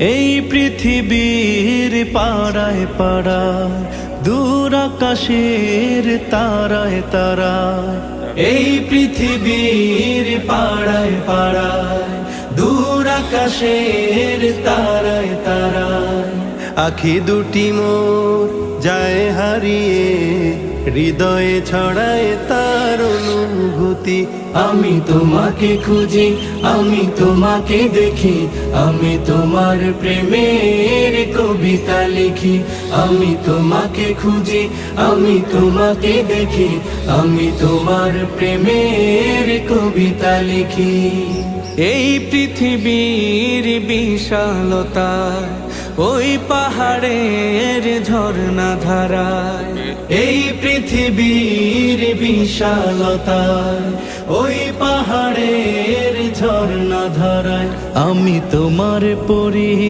এই পৃথিবীর পাড়ায় পাড়ায় দূর আকাশের তারায় তারায়, এই পৃথিবীর পাড়ায় পাড়ায় দূর আকাশের তারায় তারায়। আখি দুটি মোর যায় হারিয়ে, হৃদয়ে ছড়ায় তার অনুভূতি। আমি তোমাকে খুঁজি, আমি তোমাকে দেখি, আমি তোমার প্রেমের কবিতা লিখি। আমি তোমাকে খুঁজি, আমি তোমাকে দেখি, আমি তোমার প্রেমের কবিতা লিখি। এই পৃথিবীর বিশালতায় ওই পাহাড়ের ঝর্ণা ধারায়, এই পৃথিবীর বিশালতায় ওই পাহাড়ের ঝর্ণা ধারায় আমি তোমার পরি।